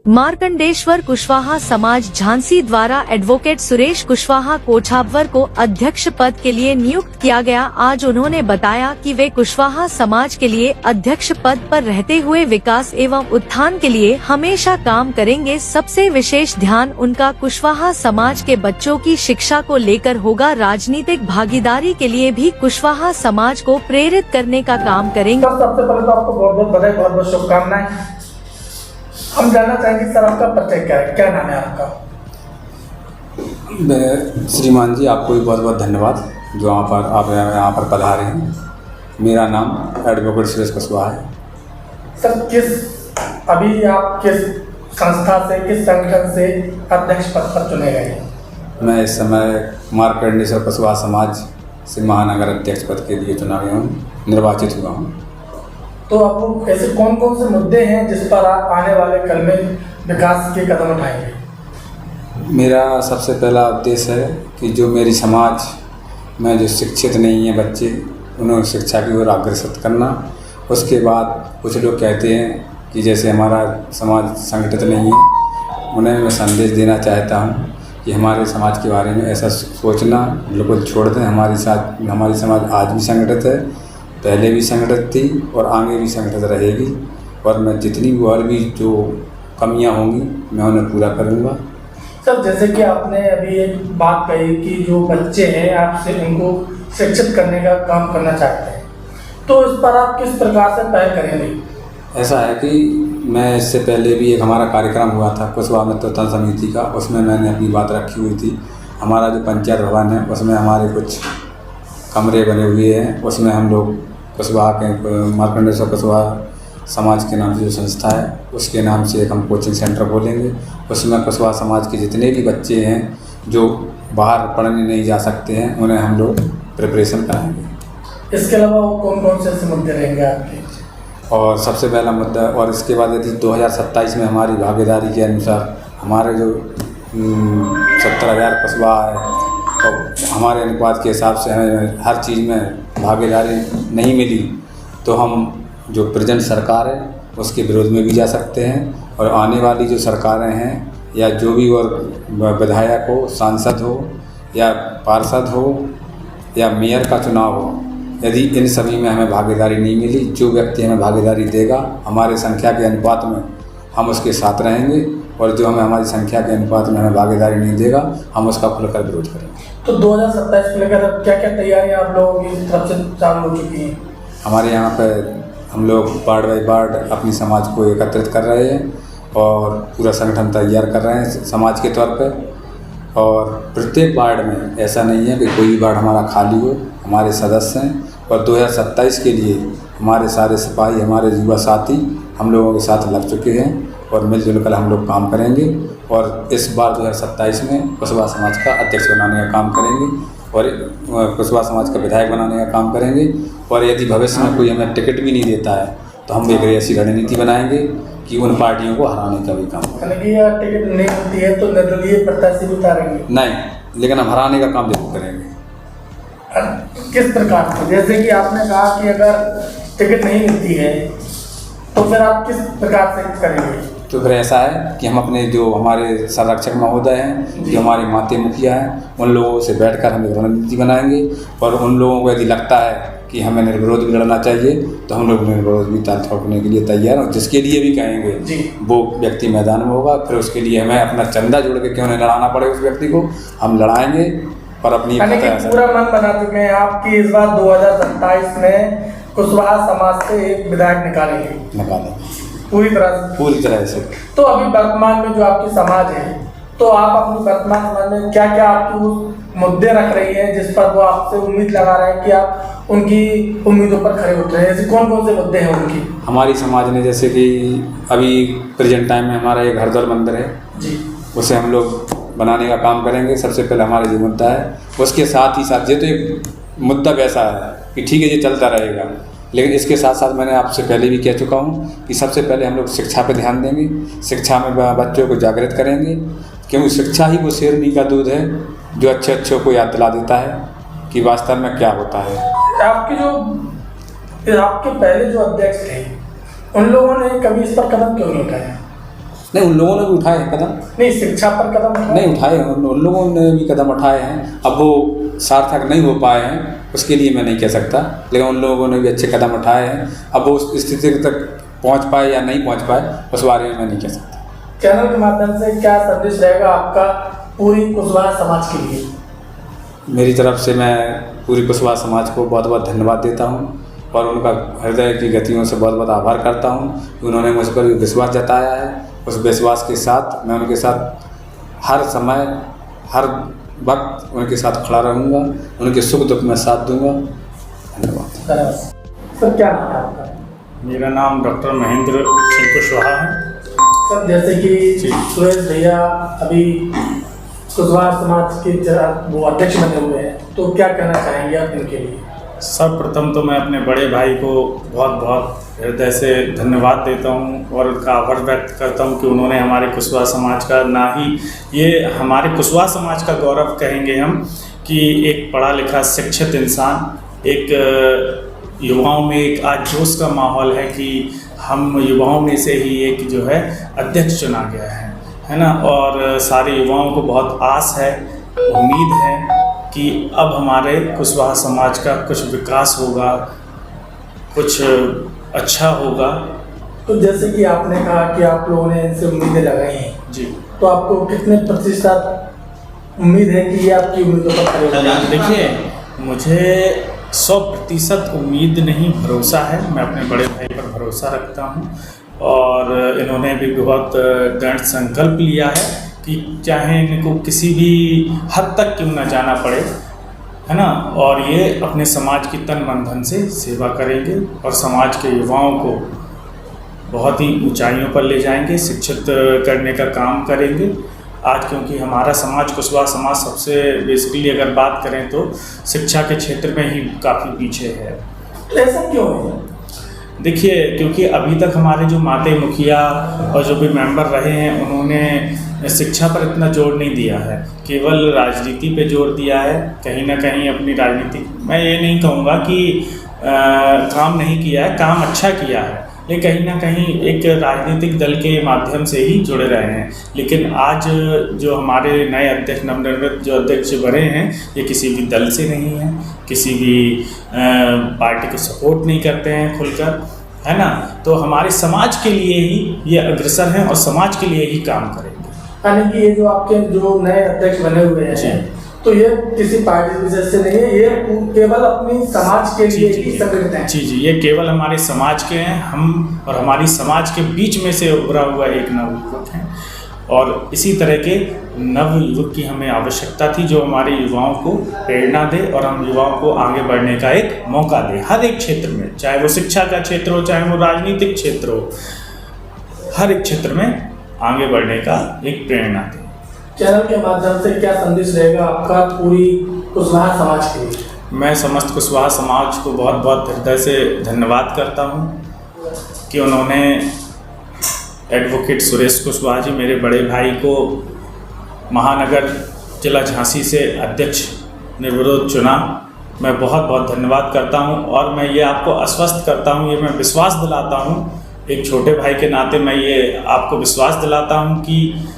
मार्कंडेश्वर कुशवाहा समाज झांसी द्वारा एडवोकेट सुरेश कुशवाहा कोछावर को अध्यक्ष पद के लिए नियुक्त किया गया। आज उन्होंने बताया कि वे कुशवाहा समाज के लिए अध्यक्ष पद पर रहते हुए विकास एवं उत्थान के लिए हमेशा काम करेंगे। सबसे विशेष ध्यान उनका कुशवाहा समाज के बच्चों की शिक्षा को लेकर होगा। राजनीतिक भागीदारी के लिए भी कुशवाहा समाज को प्रेरित करने का काम करेंगे। सबसे पहले तो आपको बहुत बहुत बधाई, बहुत बहुत शुभकामनाएं। हम जानना चाहेंगे सर, आपका परिचय क्या है, क्या नाम है आपका? श्रीमान जी, आपको भी बहुत बहुत धन्यवाद जो आप यहाँ पर पधारे हैं। मेरा नाम एडवोकेट सुरेश कुशवाहा है। सर, अभी आप किस संस्था से, किस संगठन से अध्यक्ष पद पर चुने गए हैं? मैं इस समय मार्कंडेश्वर कुशवाहा समाज से महानगर अध्यक्ष पद के लिए चुना गया हूँ, निर्वाचित हुआ हूँ। तो अब ऐसे कौन कौन से मुद्दे हैं जिस पर आप आने वाले कल में विकास के कदम उठाएंगे? मेरा सबसे पहला उद्देश्य है कि जो मेरी समाज में जो शिक्षित नहीं है बच्चे, उन्हें शिक्षा की ओर अग्रसर करना। उसके बाद कुछ लोग कहते हैं कि जैसे हमारा समाज संगठित नहीं है, उन्हें मैं संदेश देना चाहता हूँ कि हमारे समाज के बारे में ऐसा सोचना बिल्कुल छोड़ दें। हमारी समाज आज भी संगठित है, पहले भी संगठित थी और आगे भी संगठित रहेगी। और मैं जितनी भी और भी जो कमियां होंगी मैं उन्हें पूरा करूंगा। सर, जैसे कि आपने अभी एक बात कही कि जो बच्चे हैं आपसे उनको शिक्षित करने का काम करना चाहते हैं, तो इस पर आप किस प्रकार से पहल करेंगे? ऐसा है कि मैं इससे पहले भी एक हमारा कार्यक्रम हुआ था कुशवाहा मित्रता समिति का, उसमें मैंने अपनी बात रखी हुई थी। हमारा जो पंचायत भवन है उसमें हमारे कुछ कमरे बने हुए हैं, उसमें हम लोग कुशवाहा के मार्कंडेश्वर कुशवाहा समाज के नाम से जो संस्था है उसके नाम से एक हम कोचिंग सेंटर खोलेंगे। उसमें कुशवाहा समाज के जितने भी बच्चे हैं जो बाहर पढ़ने नहीं जा सकते हैं उन्हें हम लोग प्रिपरेशन कराएंगे। इसके अलावा कौन कौन से ऐसे मुद्दे रहेंगे आपके? और सबसे पहला मुद्दा, और इसके बाद यदि 2027 में हमारी भागीदारी के अनुसार हमारे जो 70,000 कुशवाहा है तो हमारे अनुपात के हिसाब से हमें हर चीज़ में भागीदारी नहीं मिली तो हम जो प्रेजेंट सरकार है उसके विरोध में भी जा सकते हैं। और आने वाली जो सरकारें हैं या जो भी और विधायक हो, सांसद हो या पार्षद हो या मेयर का चुनाव हो, यदि इन सभी में हमें भागीदारी नहीं मिली, जो व्यक्ति हमें भागीदारी देगा हमारे संख्या के अनुपात में हम उसके साथ रहेंगे। और जो हमारी संख्या के अनुपात में हमें भागीदारी नहीं देगा हम उसका खुलकर विरोध करेंगे। तो 2027 को लेकर क्या क्या तैयारियां आप लोगों की तरफ से चालू हो चुकी हैं? हमारे यहाँ पर हम लोग वार्ड बाई वार्ड अपनी समाज को एकत्रित कर रहे हैं और पूरा संगठन तैयार कर रहे हैं समाज के तौर पर। और प्रत्येक वार्ड में ऐसा नहीं है कि कोई भी वार्ड हमारा खाली हो, हमारे सदस्य हैं। और 2027 के लिए हमारे सारे सिपाही, हमारे युवा साथी हम लोगों के साथ लग चुके हैं और मिलजुल कर हम लोग काम करेंगे। और इस बार 2027 में कुशवाहा समाज का अध्यक्ष बनाने का काम करेंगे और कुशवाहा समाज का विधायक बनाने का काम करेंगे। और यदि भविष्य में कोई हमें टिकट भी नहीं देता है तो हम एक ऐसी रणनीति बनाएंगे कि उन पार्टियों को हराने का भी काम करेंगे। टिकट नहीं होती है तो निर्दलीय प्रत्याशी भी उतारेंगे? नहीं, लेकिन हम हराने का काम जरूर करेंगे। किस प्रकार से? जैसे कि आपने कहा कि अगर टिकट नहीं मिलती है तो फिर आप किस प्रकार से करेंगे? तो फिर ऐसा है कि हम अपने जो हमारे संरक्षक महोदय हैं, जो हमारे माते मुखिया हैं, उन लोगों से बैठकर हम एक रणनीति बनाएंगे। और उन लोगों को यदि लगता है कि हमें निर्विरोध भी लड़ना चाहिए तो हम लोग निर्विरोध भी ताल ठोकने के लिए तैयार हैं। और जिसके लिए भी कहेंगे वो व्यक्ति मैदान में होगा। फिर उसके लिए हमें अपना चंदा जोड़ के क्यों नहीं लड़ाना पड़े, उस व्यक्ति को हम लड़ाएंगे और अपनी पूरा मन बना चुके हैं आपकी इस बार 2027 में कुशवाहा समाज से एक विधायक निकालेंगे पूरी तरह से। तो अभी वर्तमान में जो आपकी समाज है, तो आप अपनी वर्तमान समाज में क्या क्या आपकी मुद्दे रख रही हैं जिस पर वो आपसे उम्मीद लगा रहे हैं कि आप उनकी उम्मीदों पर खड़े उतर रहे हैं? ऐसे कौन कौन से मुद्दे हैं उनकी? हमारी समाज ने जैसे कि अभी प्रेजेंट टाइम में हमारा एक हरदौल मंदिर है जी, उसे हम लोग बनाने का काम करेंगे। सबसे पहले हमारा जो मुद्दा है, उसके साथ ही साथ ये तो एक मुद्दा वैसा है कि ठीक है ये चलता रहेगा, लेकिन इसके साथ साथ मैंने आपसे पहले भी कह चुका हूँ कि सबसे पहले हम लोग शिक्षा पर ध्यान देंगे। शिक्षा में बच्चों को जागृत करेंगे, क्योंकि शिक्षा ही वो शेरनी का दूध है जो अच्छे अच्छों को याद दिला देता है कि वास्तव में क्या होता है। आपके पहले जो अध्यक्ष थे उन लोगों ने कभी इस पर कदम क्यों नहीं उठाया? नहीं, उन लोगों ने भी उठाए हैं कदम। नहीं, शिक्षा पर कदम नहीं उठाए, उन लोगों ने भी कदम उठाए हैं। अब वो सार्थक नहीं हो पाए हैं उसके लिए मैं नहीं कह सकता, लेकिन उन लोगों ने भी अच्छे कदम उठाए हैं। अब वो उस स्थिति तक पहुंच पाए या नहीं पहुंच पाए उस बारे में मैं नहीं कह सकता। चैनल के माध्यम से क्या संदेश रहेगा आपका पूरी कुशवाहा समाज के लिए? मेरी तरफ से मैं पूरी कुशवाहा समाज को बहुत बहुत धन्यवाद देता हूँ और उनका हृदय की गतियों से बहुत बहुत आभार करता हूँ कि उन्होंने मुझ पर विश्वास जताया है। उस विश्वास के साथ मैं उनके साथ हर समय हर वक्त उनके साथ खड़ा रहूँगा, उनके सुख दुख में साथ दूंगा। धन्यवाद। सर क्या नाम है आपका? मेरा नाम डॉक्टर महेंद्र सिंह कुशवाहा है। सर जैसे कि सुरेश भैया अभी कुशवाहा समाज के वो अध्यक्ष बने हुए हैं, तो क्या कहना चाहेंगे आप इनके लिए? सर्वप्रथम तो मैं अपने बड़े भाई को बहुत बहुत हृदय से धन्यवाद देता हूं और उनका आभार व्यक्त करता हूं कि उन्होंने हमारे कुशवाहा समाज का, ना ही ये हमारे कुशवाहा समाज का गौरव कहेंगे हम, कि एक पढ़ा लिखा शिक्षित इंसान, एक युवाओं में एक आज जोश का माहौल है कि हम युवाओं में से ही एक जो है अध्यक्ष चुना गया है ना। और सारे युवाओं को बहुत आस है, उम्मीद है कि अब हमारे कुशवाहा समाज का कुछ विकास होगा, कुछ अच्छा होगा। तो जैसे कि आपने कहा कि आप लोगों ने इनसे उम्मीदें लगाई हैं जी, तो आपको कितने प्रतिशत उम्मीद है कि ये आपकी उम्मीदों पर खरे उतरेंगे? देखिए, मुझे 100% उम्मीद नहीं, भरोसा है। मैं अपने बड़े भाई पर भरोसा रखता हूँ और इन्होंने भी बहुत दृढ़ संकल्प लिया है कि चाहे इनको किसी भी हद तक क्यों ना जाना पड़े, है ना, और ये अपने समाज की तन मन धन से सेवा करेंगे और समाज के युवाओं को बहुत ही ऊंचाइयों पर ले जाएंगे, शिक्षित करने का काम करेंगे। आज क्योंकि हमारा समाज, कुशवाहा समाज, सबसे बेसिकली अगर बात करें तो शिक्षा के क्षेत्र में ही काफ़ी पीछे है। तो ऐसा क्यों है? देखिए, क्योंकि अभी तक हमारे जो माते मुखिया और जो भी मेंबर रहे हैं उन्होंने शिक्षा पर इतना जोर नहीं दिया है, केवल राजनीति पे जोर दिया है। कहीं ना कहीं अपनी राजनीति, मैं ये नहीं कहूँगा कि काम नहीं किया है, काम अच्छा किया है, लेकिन कहीं ना कहीं एक राजनीतिक दल के माध्यम से ही जुड़े रहे हैं। लेकिन आज जो हमारे नए अध्यक्ष, नवनिर्मित जो अध्यक्ष बने हैं, ये किसी भी दल से नहीं है, किसी भी पार्टी को सपोर्ट नहीं करते हैं खुलकर, है ना। तो हमारे समाज के लिए ही ये अग्रसर हैं और समाज के लिए ही काम करेंगे। यानी कि ये जो आपके जो नए अध्यक्ष बने हुए हैं, तो ये किसी पार्टी विशेष से नहीं है, ये केवल अपनी समाज के लिए ही संगठित हैं। जी, ये केवल हमारे समाज के हैं। हम और हमारी समाज के बीच में से उभरा हुआ एक नवयुवक हैं और इसी तरह के नवयुवक की हमें आवश्यकता थी जो हमारे युवाओं को प्रेरणा दे और हम युवाओं को आगे बढ़ने का एक मौका दे, हर एक क्षेत्र में, चाहे वो शिक्षा का क्षेत्र हो, चाहे वो राजनीतिक क्षेत्र हो, हर एक क्षेत्र में आगे बढ़ने का एक प्रेरणा दे। चैनल के माध्यम से क्या संदेश रहेगा आपका पूरी कुशवाहा समाज के लिए? मैं समस्त कुशवाहा समाज को बहुत बहुत हृदय से धन्यवाद करता हूँ कि उन्होंने एडवोकेट सुरेश कुशवाहा जी, मेरे बड़े भाई, को महानगर जिला झांसी से अध्यक्ष निर्विरोध चुना। मैं बहुत बहुत धन्यवाद करता हूँ और मैं ये आपको आश्वस्त करता हूँ, ये मैं विश्वास दिलाता हूँ, एक छोटे भाई के नाते मैं ये आपको विश्वास दिलाता हूँ कि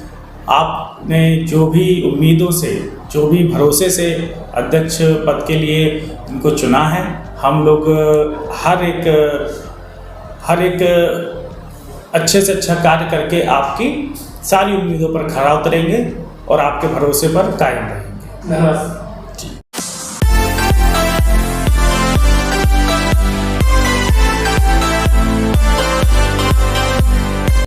आपने जो भी उम्मीदों से, जो भी भरोसे से अध्यक्ष पद के लिए इनको चुना है, हम लोग हर एक अच्छे से अच्छा कार्य करके आपकी सारी उम्मीदों पर खरा उतरेंगे और आपके भरोसे पर कायम रहेंगे। धन्यवाद।